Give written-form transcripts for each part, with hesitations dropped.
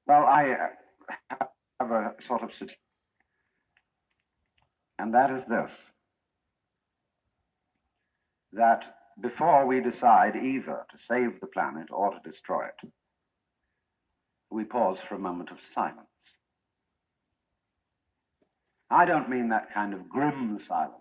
Well, I have a sort of suggestion, and that is this, that before we decide either to save the planet or to destroy it, we pause for a moment of silence. I don't mean that kind of grim silence,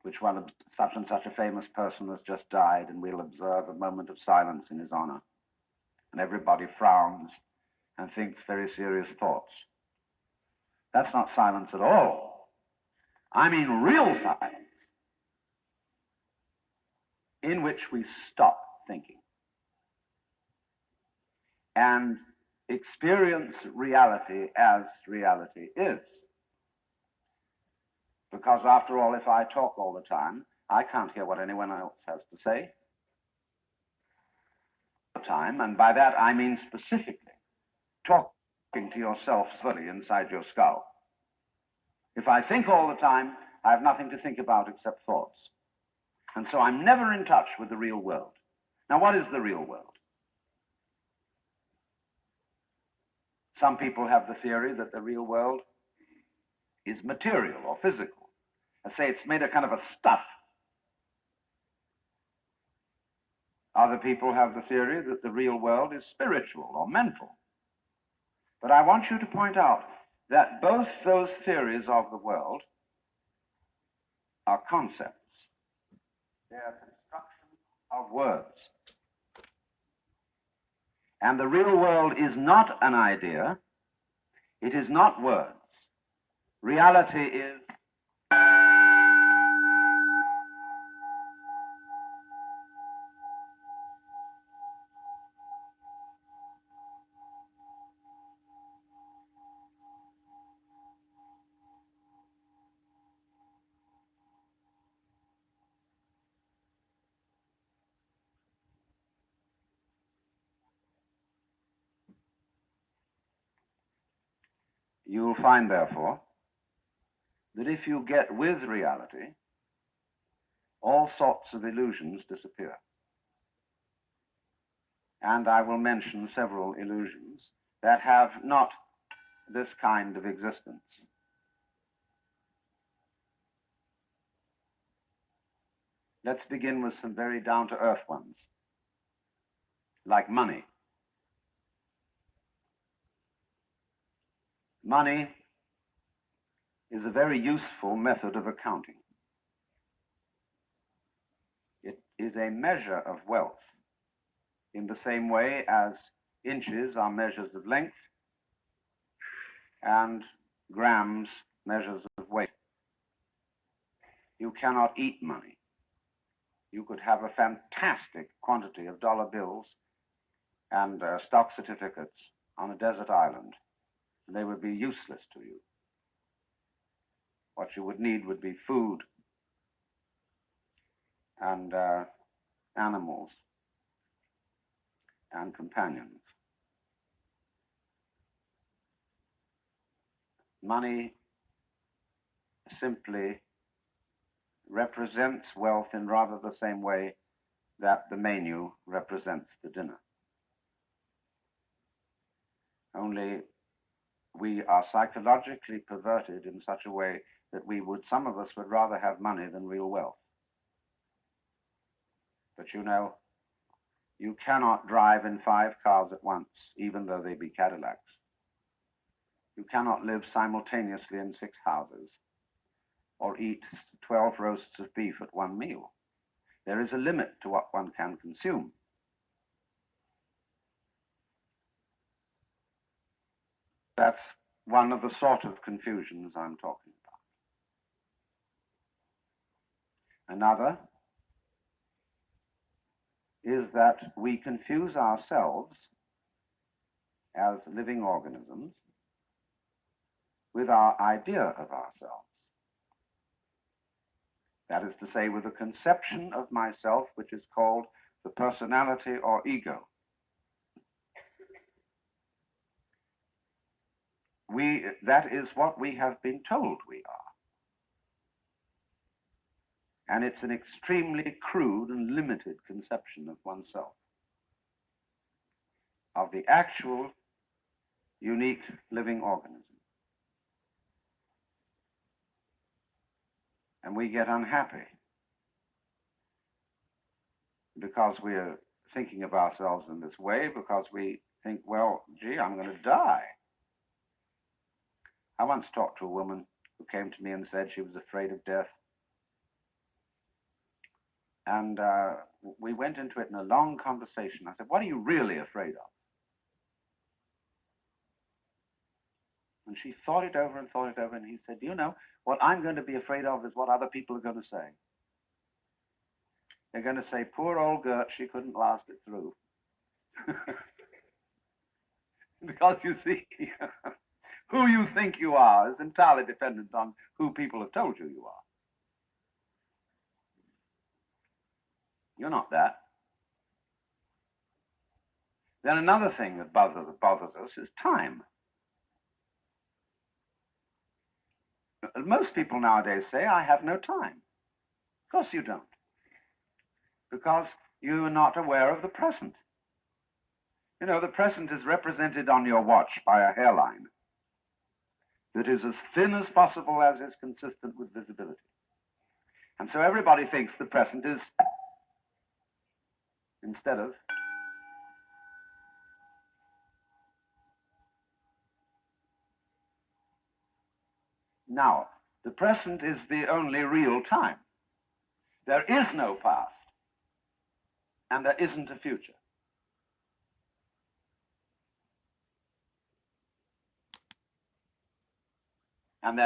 which while such and such a famous person has just died and we'll observe a moment of silence in his honor, and everybody frowns and thinks very serious thoughts. That's not silence at all. I mean real silence, in which we stop thinking and experience reality as reality is. Because after all, if I talk all the time, I can't hear what anyone else has to say. Time, and by that I mean specifically talking to yourself fully inside your skull. If I think all the time, I have nothing to think about except thoughts. And so I'm never in touch with the real world. Now, what is the real world? Some people have the theory that the real world is material or physical. I say it's made of kind of a stuff. Other people have the theory that the real world is spiritual or mental. But I want you to point out that both those theories of the world are concepts. They're construction of words. And the real world is not an idea. It is not words. Reality is you'll find, therefore, that if you get with reality, all sorts of illusions disappear. And I will mention several illusions that have not this kind of existence. Let's begin with some very down-to-earth ones, like money. Money is a very useful method of accounting. It is a measure of wealth in the same way as inches are measures of length and grams measures of weight. You cannot eat money. You could have a fantastic quantity of dollar bills and stock certificates on a desert island, and they would be useless to you. What you would need would be food and animals and companions. Money simply represents wealth in rather the same way that the menu represents the dinner. Only we are psychologically perverted in such a way that some of us would rather have money than real wealth. But you know, you cannot drive in 5 cars at once, even though they be Cadillacs. You cannot live simultaneously in 6 houses or eat 12 roasts of beef at one meal. There is a limit to what one can consume. That's one of the sort of confusions I'm talking about. Another is that we confuse ourselves as living organisms with our idea of ourselves. That is to say, with a conception of myself which is called the personality or ego. That is what we have been told we are. And it's an extremely crude and limited conception of oneself. of the actual, unique living organism. And we get unhappy because we are thinking of ourselves in this way, because we think, well, gee, I'm going to die. I once talked to a woman who came to me and said she was afraid of death. And we went into it in a long conversation. I said, what are you really afraid of? And she thought it over, and he said, you know, what I'm going to be afraid of is what other people are going to say. They're going to say, poor old Gert, she couldn't last it through. Because you see, who you think you are is entirely dependent on who people have told you you are. You're not that. Then another thing that bothers us is time. Most people nowadays say, I have no time. Of course you don't. Because you are not aware of the present. You know, the present is represented on your watch by a hairline that is as thin as possible as is consistent with visibility. And so everybody thinks the present is instead of now. The present is the only real time. There is no past, and there isn't a future.